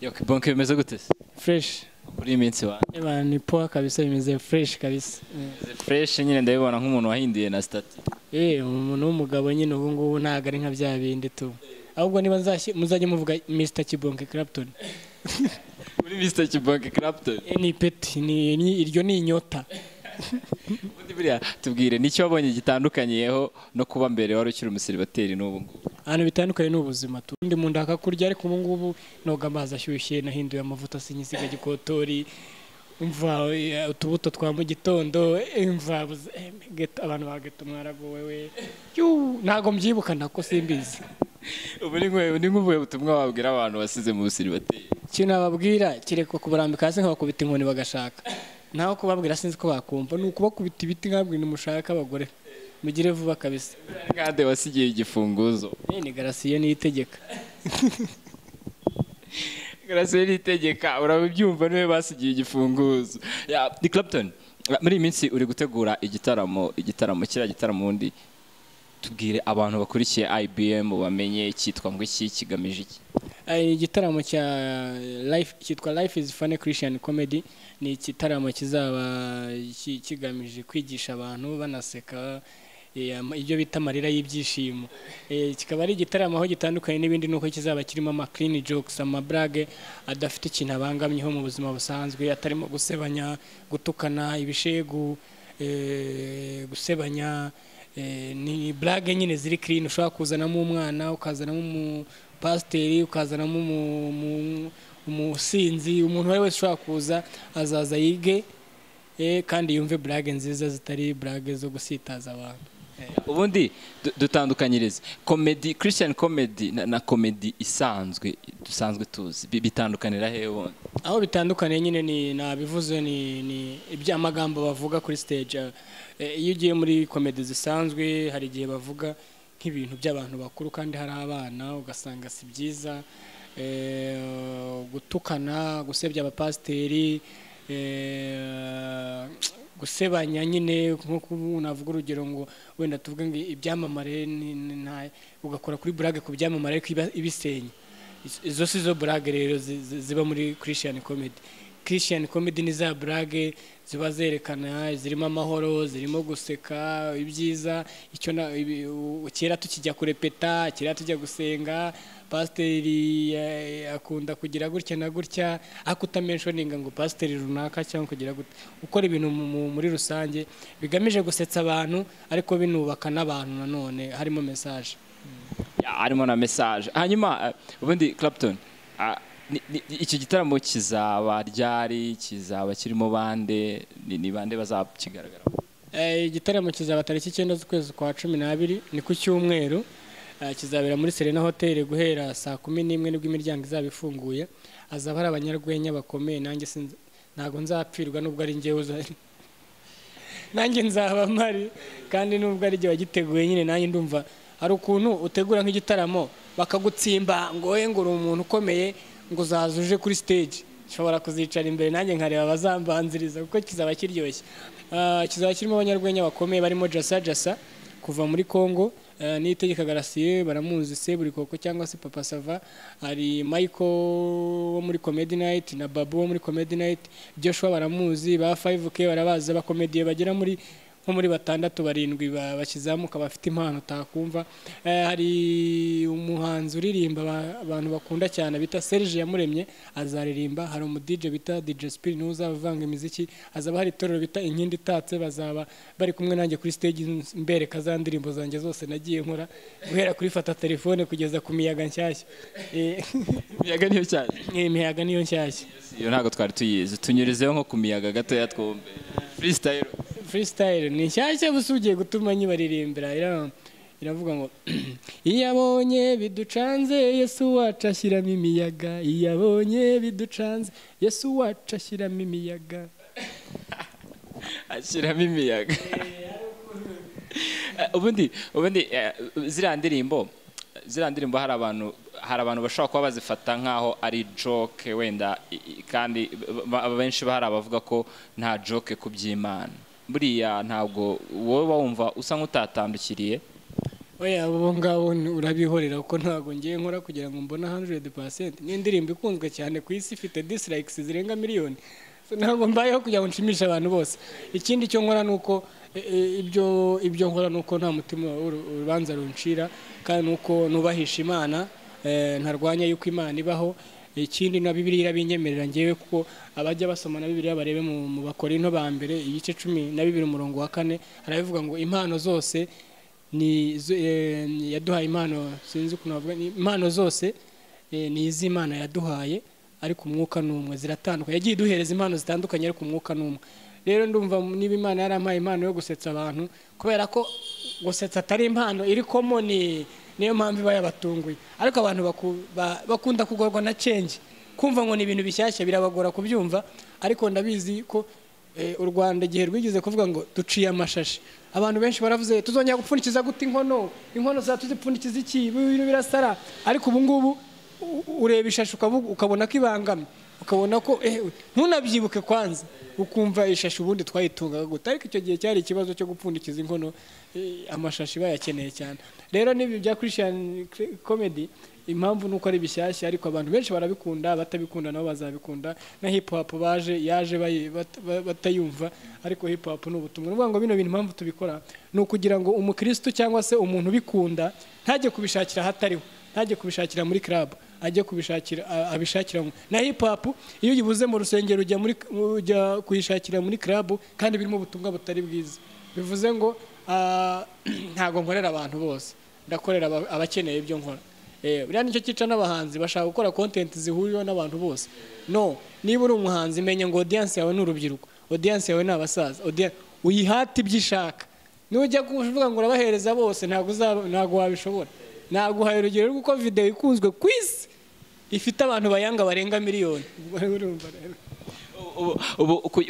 Yo KIBONKE bimeze gute? Fresh. Muri iminsi wa. Eba ni poa kabisa bimeze fresh kabisa. Fresh nyine ndabibona nk'umuntu wahinduye na stati. Umuntu w'umugabo nyine ubu ngubu ntago ari nka bya bindi tu. Ahubwo niba muzajye muvuga Mr KIBONKE Clapton. Muri Mr KIBONKE Clapton. Ni peti ni iryo ni inyota. Undi buriya tubwire nicyo wabonye gitandukanyeho no kuba mbere wari ukiri umusiribateri n'ubu ngubu. Hano bitandukanye n'ubuzima tu. Ndi mu ndaka kurya ariko ubu ngubu noga amazi ashyushye nahinduye amavuta sinyisiga gikotori. Umva utubuto twa mu gitondo imva abantu bageta mwaragowe we. Ntago mbyibuka nako simbizi. Ubu ni nk'ubuye butumwa wabwira abantu wasize mu busiribateri. Kintu nababwira kireko kubarambika hasi nkabakubita inkoni bagashaka. Naho kubabwira sinzi ko bakumva nuko bakubita ibiti nkabwira umushaka abagore mugire vuba kabisa. Ngade wasigiye igifunguzo. Ni garasiye ni itegeka. Garasiye ni itegeka urabyumva niwe basigiye igifunguzo. Ya ni Clapton. Muri iminsi uri gutegura igitaramo kira gitaramo undi tubwire abantu bakurikiye IBM bamenye cyitwa ngo iki kigamije iki. Igitaramo cya Life cyitwa Life is Funny Christian Comedy ni igitaramo kizaba kigamije kwigisha abantu banaseka ibyo bita amarira y'ibyishimo. Kikaba ari igitaramo aho gitandukanye n'ibindi nuko kizaba kirimo ama clean jokes ama brage adafite ikintu abangamyeho mu buzima busanzwe atarimo gusebanya gutukana ibishegu gusebanya ni brage nyine ziri clean ushobora kuzanamo umwana ukazanamo umupasteri ukazanamo umusinzi umuntu wese ushobora kuza azaza yige kandi yumve brage nziza zitari brage zo gusitaza abantu. Ubundi dutandukanyirize comedy Christian comedy na comedy isanzwe dusanzwe tuzi bitandukanira hehe? Aho bitandukanye nyine ni nabivuze ni iby'amagambo bavuga kuri stage. Iyo ugiye muri comedy zisanzwe hari igihe bavuga nk'ibintu by'abantu bakuru kandi hari abana ugasanga si byiza gutukana gusebya abapasteri gusebanya nyine nko navuga urugero ngo wenda tuvuge ngo ibyamamare ugakora kuri brage ku byamamare ibisenya izo si zo brage rero ziba muri Christian comedy. Christian comedy ni za brage ziba zerekana zirimo amahoro zirimo guseka ibyiza icyo kera tukijya kurepeta kera tujya gusenga pasteri akunda kugira gutya na gutya akutamentioninga ngo pasteri runaka cyangwa kugira gutya ukora ibintu muri rusange bigamije gusetsa abantu ariko binubaka n'abantu nanone harimo message harimo na message. Hanyuma ubundi Clapton iki gitaramo kizaba ryari kizaba kirimo bande ni bande bazakigaragara? Igitaramo kizaba tariki 9 z'ukwezi kwa 12 ni ku cyumweru. Kizabera muri Serena Hotel guhera saa 11 nibwo imiryango izaba ifunguye. Azaba hari abanyarwenya bakomeye nanjye ntago nzapfirwa nubwo ari ngewe nanjye nzaba mari kandi nubwo ari gihe wagiteguye nyine nanjye ndumva hari ukuntu utegura nk'igitaramo bakagutsimba ngo uri umuntu ukomeye ngo uzazuje kuri stage nshobora kuzicara imbere nanjye nkareba abazambanziriza kuko kizaba kiryoshye. Kizaba kirimo abanyarwenya bakomeye barimo Jasa kuva muri Congo n'itegeka garasiye baramuzi Seburikoko cyangwa se Papa Sava hari Michael wo muri Comedy Night na Babu wo muri Comedy Night Joshua baramuzi ba 5K barabaza ba comedy bagera muri nko muri 6-7 bakizamuka bafite impano utakumva. Hari umuhanzi uririmba abantu bakunda cyane bita Serge Yamuremye azaririmba. Hari umu DJ bita DJ Spirit n'uzavanga imiziki azaba hari torero bita Inkindi Itatse bazaba bari kumwe nanjye kuri stage mbereka za ndirimbo zanjye zose nagiye nkora guhera kuri fata telefone kugeza ku miyaga nshyashya. Miyaga niyo cyane miyaga niyo nshyashya iyo ntago twari tuyizi tunyurizeho nko ku miyaga gato yatwombe freestyle ni nshyashya busugiye gutuma nyibaririmbira iravuga ngo iyabonye biducanze Yesu wacu ashyiramo imiyaga iyabonye biducanze Yesu wacu ashyiramo imiyaga ashyiramo imiyaga. Ubundi ziriya ndirimbo hari abantu bashobora kuba bazifata nkaho ari joke wenda kandi benshi bahari abavuga ko nta joke ku by'Imana. Buriya ntabwo wowe wumva usa nk'utatandukiriye? oya abo ngabo urabihorera kuko ntago ngiye nkora kugira ngo mbone 100%. N'indirimbo ikunzwe cyane ku isi ifite dislikes zirenga miliyoni. Ntabwo mbayeho kugira ngo nshimishe abantu bose. Ikindi cyo nkora nuko ibyo nkora nuko nta mutima urubanza runcira kandi nuko nubahisha Imana, ntarwanya yuko Imana ibaho. Ikindi na Bibiliya irabinyemerera ngewe kuko abajya basoma na Bibiliya barebe mu Bakorinto ba mbere igice 12 umurongo wa 4 harabivuga ngo impano zose ni yaduhaye impano, sinzi ukuntu bavuga, impano zose ni iz'Imana yaduhaye ariko umwuka n'umwe, ziratandukanye. Yagiye duhereza impano zitandukanye ariko umwuka n'umwe. Rero ndumva niba Imana yarampaye impano yo gusetsa abantu, kubera ko gusetsa atari impano iri common, niyo mpamvu iba yabatunguye. Ariko abantu bakunda kugorwa na change, kumva ngo ni ibintu bishyashya birabagora kubyumva. Ariko ndabizi ko u Rwanda igihe rwigize kuvuga ngo duciye amashashi, abantu benshi baravuze tuzongera gupfunikiza gute inkono za tuzipfunikiza iki, ibintu birasara. Ariko ubu ngubu ureba ishashi ukabona ko ibangamye, ukabona ko ntunabyibuke kwanza, ukumva ishashi ubundi twayitungaga gute. Ariko icyo gihe cyari ikibazo cyo gupfundikiza inkono, amashashi bayakeneye cyane. Rero nibi bya Christian comedy impamvu nuko ari bishyashya, ariko abantu benshi barabikunda, batabikunda nabo bazabikunda. Na hip hop yaje batayumva, ariko hip hop n'ubutumwa. Nuvuga ngo bino bintu impamvu tubikora no kugira ngo umukristo cyangwa se umuntu bikunda ntajye kubishakira hatariho, ntajye kubishakira muri club, ajye kubishakira abishakira. Na hip hop iyo yibuze mu rusengero ujya kuyishakira muri club kandi birimo ubutumwa butari bwiza. Bivuze ngo ntago nkorera abantu bose, ndakorera abakeneye ibyo nkora. Buriya nicyo cyica n'abahanzi bashaka gukora content zihuriyeho n'abantu bose. No, niba uri umuhanzi menye ngo audience yawe n'urubyiruko, audience yawe n'abasaza, uyihati byishaka. Nujya kuvuga ngo urabahereza bose ntago wabishobora. Naguhaye urugero rw'uko video ikunzwe kwisi ifite abantu bayanga barenga miliyoni.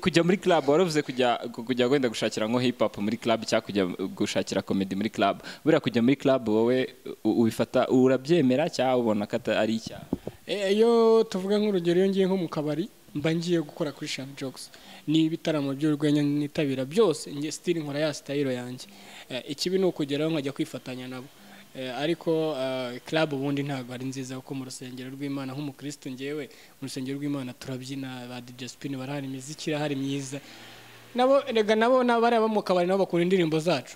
Kujya muri club waravuze kujya gwenda gushakira nko hip hop muri club cyangwa kujya gushakira comedy muri club. Buriya kujya muri club wowe ubifata urabyemera cyangwa ubona ko ari icyaha? Iyo tuvuga nk'urugero iyo ngiye nko mu kabari mba ngiye gukora Christian jokes, ni ibitaramo by'urwenya nitabira byose ngiye still nkora ya style yanjye. Ikibi ni ukugeraho nkajya kwifatanya nabo. Ariko club ubundi ntabwo ari nziza kuko mu rusengero rw'Imana nk'umukristo ngewe mu rusengero rw'Imana turabyina, ba DJ Spin barahari, imiziki irahari myiza. Nabo n'abari mu kabari nabo bakunda indirimbo zacu,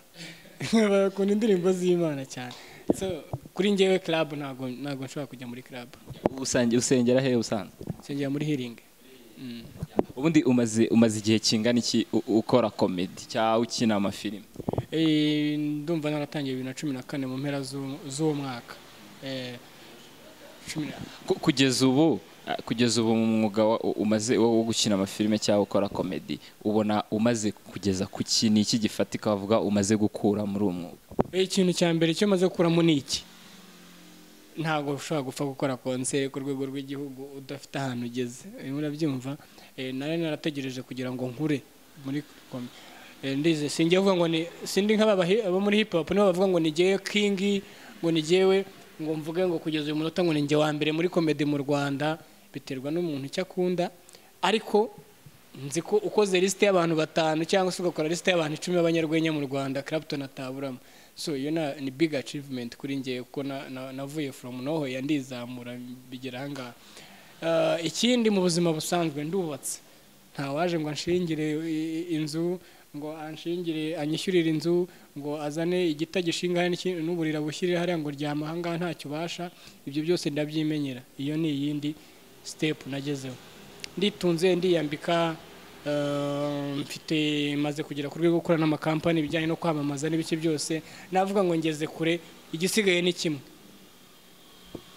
bakunda indirimbo z'Imana cyane. So kuri ngewe club ntabwo nshobora kujya muri club. Usengera he usanzwe? Nsengera muri healing. Ubundi umaze igihe kingana iki ukora comedy cyangwa ukina amafilime? Ndumva naratangiye 2014 mu mpera z'uwo mwaka. Kugeza ubu mu mwuga umaze wo gukina amafilime cyangwa ukora comedy, ubona umaze kugeza ku kintu iki gifatika bavuga umaze gukura muri uwo mwuga? Ikintu cya mbere cyo maze gukuramo ni iki: ntago ushobora gupfa gukora concert ku rwego rw'igihugu udafite ahantu ugeze. Murabyumva. Narategereje kugira ngo nkure muri comedy. Ndize singiye kuvuga ngo sindi nk'abo muri hip hop no bavuga ngo ni jewe king, ngo ni jewe ngo mvuge ngo kugeza uyu munota ngo ni nge wa mbere muri comedy mu Rwanda. Biterwa n'umuntu icyo akunda, ariko nzi ko ukoze liste y'abantu 5 cyangwa se ugakora liste y'abantu 10 b'abanyarwenya mu Rwanda Clapton ataburamo. So iyo ni big achievement kuri nge kuko navuye from nowhere ndizamura bigera hanga. Ikindi mu buzima busanzwe ndubatse, nta waje ngo anshingire inzu, ngo anshingire anyishyurira inzu, ngo azane igita gishinga n'uburira bushyire hariya ngo ryama hanga ntacyo basha. Ibyo byose ndabyimenyera. Iyo ni iyindi step nagezeho. Nditunze ndiyambika, mfite maze kugera ku rwego gukora n'amakampani bijyanye no kwamamaza n'ibiki byose. Navuga ngo ngeze kure, igisigaye ni kimwe,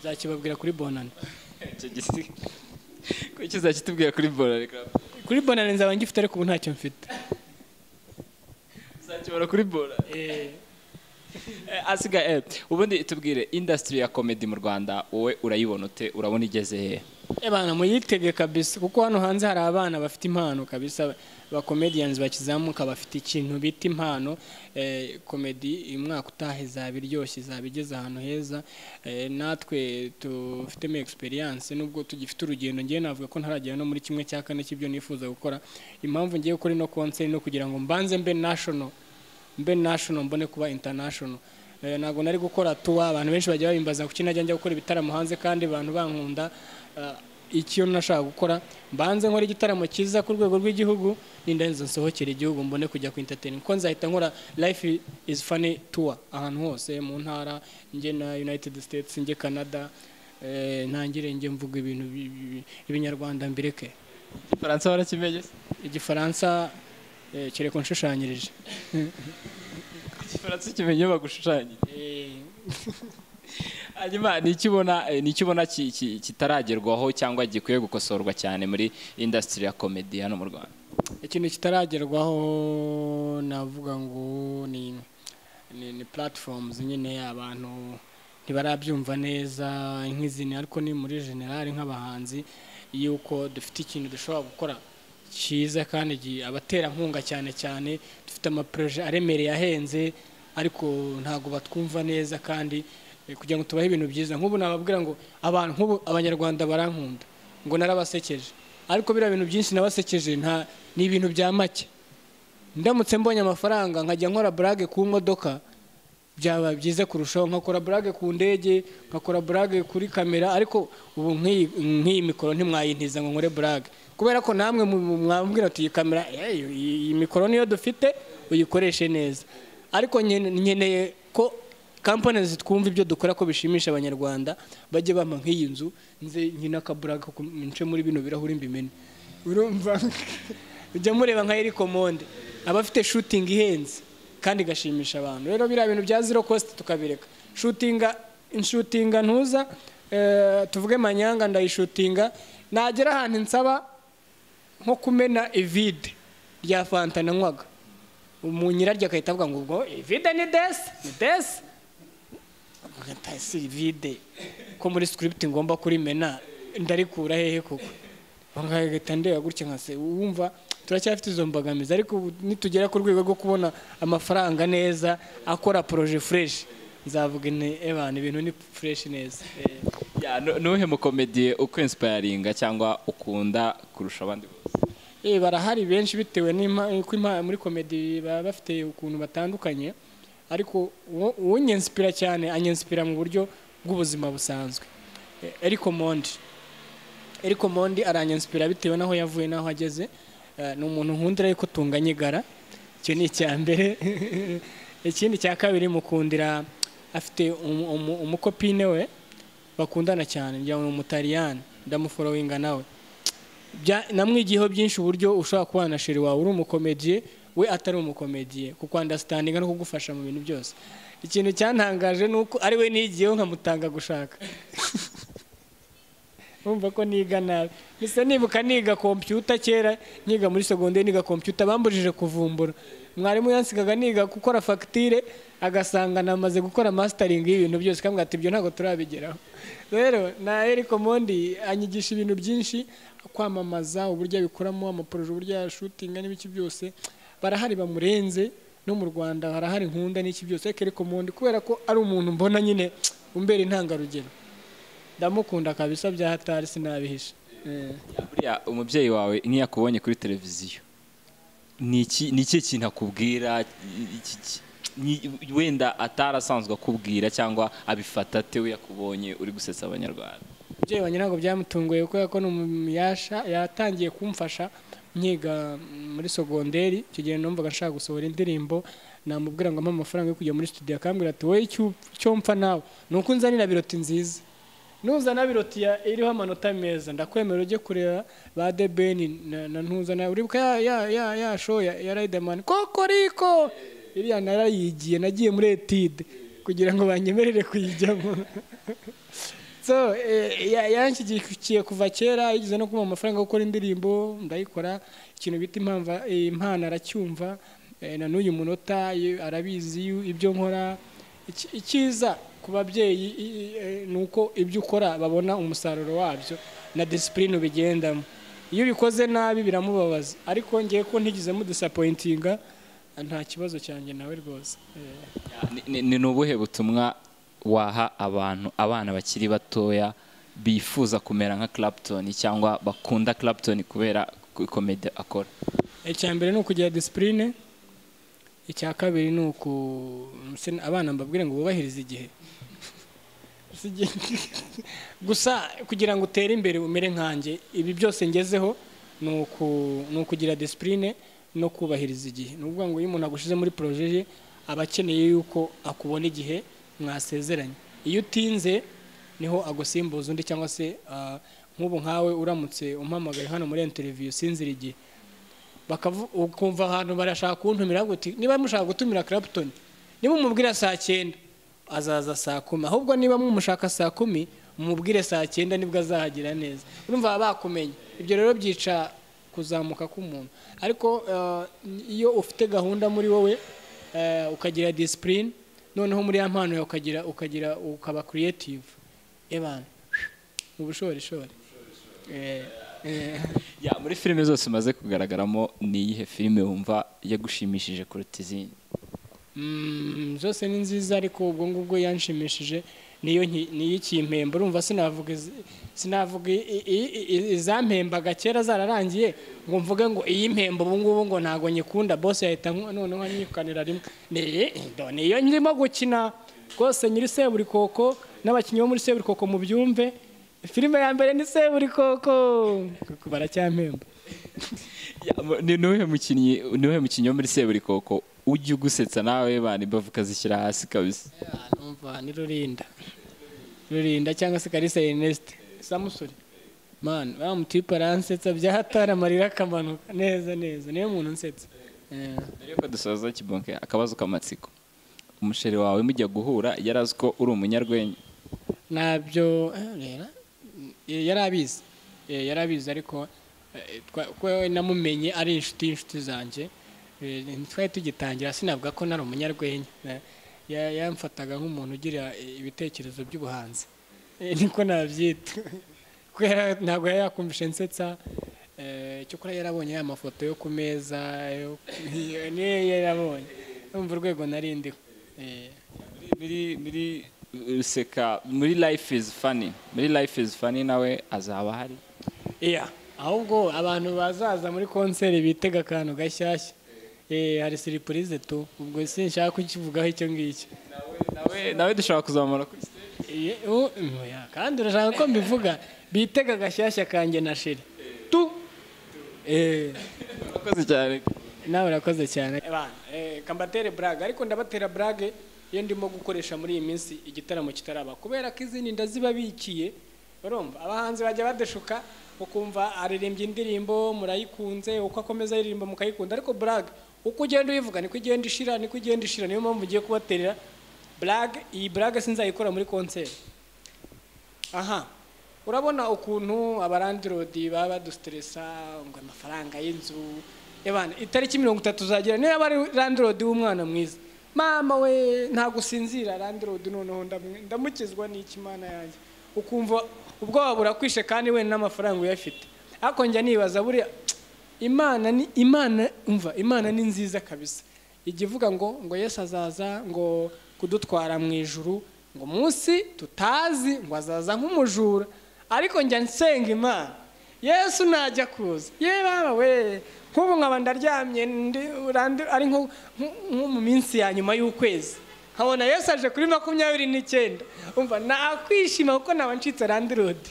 zakibabwira kuri bonane. Ko kizakitubwira kuri bonane? Kuri bonane nzaba ngifite ariko ubu ntacyo mfite. Zakibara kuri bonane. Asigaye ubundi tubwire industry ya comedy mu Rwanda wowe urayibona ute, urabona igeze he? Bana muyitege kabisa kuko hano hanze hari abana bafite impano kabisa, ba comedians bakizamuka bafite ikintu bita impano. Comedy umwaka utahe zabiryoshye zabigeze ahantu heza. Natwe tufitemo experience nubwo tugifite urugendo. Ngiye navuga ko ntaragera no muri kimwe cya kane cy'ibyo nifuza gukora. Impamvu ngiye gukora no concert no kugira ngo mbanze mbe national mbone kuba international. ntabwo nari gukora tuwa. Abantu benshi bajya babimbaza kuki najya njya gukora ibitaramo hanze kandi abantu bankunda. Icyo nashaka gukora mbanze nkora igitaramo cyiza ku rwego rw'igihugu n'indangiza nsohokera igihugu mbone kujya ku entertain ko nzahita nkora life is funny tour ahantu hose mu ntara nge na United States nge Canada ntangire nge mvuga ibintu ibinyarwanda mbireke. Igifaransa warakimenye? Igifaransa kereko nshushanyirije. Igifaransa kimenye bagushushanyije. Hanyuma nikibona kitaragerwaho cyangwa gikwiye gukosorwa cyane muri industry ya comedy hano mu Rwanda? Ikintu kitaragerwaho navuga ngo ni platforms nyine abantu ntibarabyumva neza nk'izini, ariko ni muri general nk'abahanzi yuko dufite ikintu dushobora gukora cyiza kandi abatera nkunga cyane dufite amaproje aremereye ahenze ariko ntago batwumva neza kandi kugira ngo tubahe ibintu byiza. Nk'ubu nababwira ngo abantu nk'ubu abanyarwanda barankunda ngo narabasekeje, ariko bira bintu byinshi nabasekeje ni ibintu bya make. Ndamutse mbonye amafaranga nkajya nkora brag ku modoka byaba byiza kurushaho, nkakora brag ku ndege, nkakora brag kuri kamera, ariko ubu nk'iyi mikoro ntimwayintiza ngo nkore brag kubera ko namwe mwambwira ati iyi kamera iyi mikoro niyo dufite uyikoreshe neza. Ariko nkeneye ko companies twumva ibyo dukora ko bishimisha abanyarwanda bajye bampa nk'iyi nzu nze nkina akabraga nce muri bino birahuri mbimene. Urumva ujya mureba nka Eriko Monde abafite shooting ihenze kandi gashimisha abantu. Rero bira bintu bya zero cost tukabireka. Shootinga ntuza tuvuge Manyanga ndayishutinga nagera ahantu nsaba nko kumena evide rya fanta nanywaga umunyirarya akahita avuga ngo ubwo evide ni des gatasi vide ko muri script ngomba kuri mena ndarikura hehe koko bangahita ndeba gutya nkase. Wumva turacyafite izo mbagamizi, ariko nitugera ku rwego rwo kubona amafaranga neza akora projet fresh nzavuga abantu ibintu ni fresh neza. Nuhe mu comedy uko inspiringa cyangwa ukunda kurusha abandi bose? Barahari benshi bitewe n'uko muri comedy bafite ukuntu batandukanye, ariko unyinspira cyane anyinspira mu buryo bw'ubuzima busanzwe. Eriko Monde aranyinspira bitewe naho yavuye naho ageze. Ni umuntu nkundira yuko tunganyigara, icyo ni icyambere. Ikindi cya kabiri mukundira afite umukopine we bakundana cyane, njya mu Mutaliyani ndamufollowinga nawe. Namwigiyeho byinshi uburyo ushobora kubana sheri wawe uri umukomediye we atari umukomediye, kuko understanding no kugufasha mu bintu byose. Ikintu cyantangaje nuko ari we nigiyeho nkamutanga gushaka. Umva ko niga nabi. Mise nibuka niga computer kera, niga muri secondaire niga computer bambujije kuvumbura. Mwarimu yansigaga niga gukora facture agasanga namaze gukora mastering y'ibintu byose kambwa ati ibyo ntago turabigeraho. Rero na Eriko Monde anyigisha ibintu byinshi, kwamamaza uburyo bikoramo amaproje uburyo shooting n'ibiki byose. Barahari bamurenze no mu Rwanda harahari nkunda n'iki byose. Eriko Monde kubera ko ari umuntu mbona nyine umbera intangarugero, ndamukunda kabisa bya hatari sinabihisha. Buriya umubyeyi wawe nk'iyakubonye kuri televiziyo niki kintu akubwira wenda atarasanzwe akubwira cyangwa abifata tewe yakubonye uri gusetsa abanyarwanda? Umubyeyi wanjye ntabwo byamutunguye kubera ko n'umuyasha yatangiye kumfasha nkiga muri secondaire. Icyo gihe numvaga nshaka gusohora indirimbo, namubwira ngo ampa amafaranga yo kujya muri studio, akambwira ati wowe icyo mpfa nawe nuko unzanira biroti nziza, nuzana biroti iriho amanota meza ndakwemera ujye kureba ba The Ben na ntuzana uribuka ya show ya Riderman kokoriko iriya narayigiye, nagiye muri etide kugira ngo banyemerere kuyijyamo. So yanshyigikiye kuva kera, yigize no kuma amafaranga yo gukora indirimbo ndayikora. Ikintu bita impano aracyumva na n'uyu munota arabizi ibyo nkora. Ikiza ku babyeyi nuko ibyo ukora babona umusaruro wabyo na discipline bigendamo. Iyo ubikoze nabi biramubabaza, ariko ngiye ko ntigize mu disappointinga nta kibazo cyanjye nawe rwose. Ni ubuhe butumwa waha abana bakiri batoya bifuza kumera nka Clapton cyangwa bakunda Clapton kubera comedy akora? Icyambere no kugira discipline, icya kabiri ni uku abana mbabwire ngo bubahirize igihe gusa kugira ngo utere imbere umere nkanjye ibi byose ngezeho ni ukugira discipline no kubahiriza igihe ni ukuvuga ngo iyo umuntu agushize muri projet ye aba akeneye yuko akubona igihe mwasezeranye iyo utinze niho agusimbuza undi cyangwa se nk'ubu nkawe uramutse umpamagaye hano muri interview sinzira igihe ukumva ahantu barashaka kuntumira guti niba mushaka gutumira Clapton niba umubwira saa 9 azaza saa 10 ahubwo niba mumushaka saa 10 umubwire saa 9 nibwo azahagira neza urumva bakumenye ibyo rero byica kuzamuka k'umuntu ariko iyo ufite gahunda muri wowe ukagira discipline noneho muri ya mpano ukaba creative ebana ubushorishori ya muri filime zose umaze kugaragaramo ni iyihe filime wumva yagushimishije kuruta izindi zose ni nziza ariko ubwo ngubwo yanshimishije niyo ikimpemba urumva sinavuga izampembaga kera zararangiye ngo mvuge ngo iyi mpemba ubu ngubu ngo ntago nyikunda boss yahita noneho nyikanira rimwe niyo ndimo gukina rwose nyiri Seburikoko n'abakinnyi bo muri Seburikoko mu byumve filime ya mbere ni Seburikoko baracyampemba niwe mukinnyi wo muri Seburikoko ujye ugusetsa nawe bani bavuka zishyira hasi kabisa numva ni Rurinda cyangwa se Kalisa Ernest Samusuri man bamutipa ransetsa byahatara amarira kamanuka neza niyo muntu nsetsa rero ko dusoza kibonke akabazo kamatsiko umusheri wawe mujya guhura yarazi ko uri umunyarwenya nabyo yarabizi ariko ko namumenye ari inshuti zanjye twari tugitangira sinavuga ko nari umunyarwenya yamfataga nk'umuntu ugira ibitekerezo by'ubuhanzi niko nabyita kubera ntabwo yakumvishe nsetsa cyo kora yarabonye ya mafoto yo ku meza niyo yarabonye umva urwego narindiho muri seka muri life is funny nawe azaba hari ahubwo abantu bazaza muri konseri bitega akantu gashyashya hari surprise tu ubwo sinshaka kukivugaho icyo ngicyo nawe dushaka kuzamura kuri stage kandi urashaka ko mbivuga bitega gashyashya kanjye na sheri tu urakoze cyane nawe urakoze cyane kambatere brag ariko ndabatera brag iyo ndimo gukoresha muri iyi minsi igitaramo kitaraba kubera ko izindi ndazibabikiye urumva abahanzi bajya badeshuka ukumva aririmbye indirimbo murayikunze uko akomeza aririmba mukayikunda ariko brag uko ugenda uyivuga niko igenda ishira niyo mpamvu ugiye kubaterera brag iyi brag sinzayikora muri concert urabona ukuntu abarandrodi baba badustressa ngo amafaranga y'inzu ebana itariki 30 zagira niba bari landrodi w'umwana mwiza mama we nta gusinzira landrodi noneho ndamukizwa n'iki mana yanjye ukumva ubwo wabura kwishe kandi we n'amafaranga uyafite ariko njya nibaza buri Imana ni nziza kabisa igivuga ngo Yesu azaza ngo kudutwara mu ijuru ngo munsi tutazi ngo azaza nk'umujura ariko njya nsenga Imana Yesu najya kuza baba we nk'ubu nkaba ndaryamye ari nko mu minsi ya nyuma y'ukwezi nkabona Yesu aje kuri 29 umva nakwishima kuko naba ncitse landrodi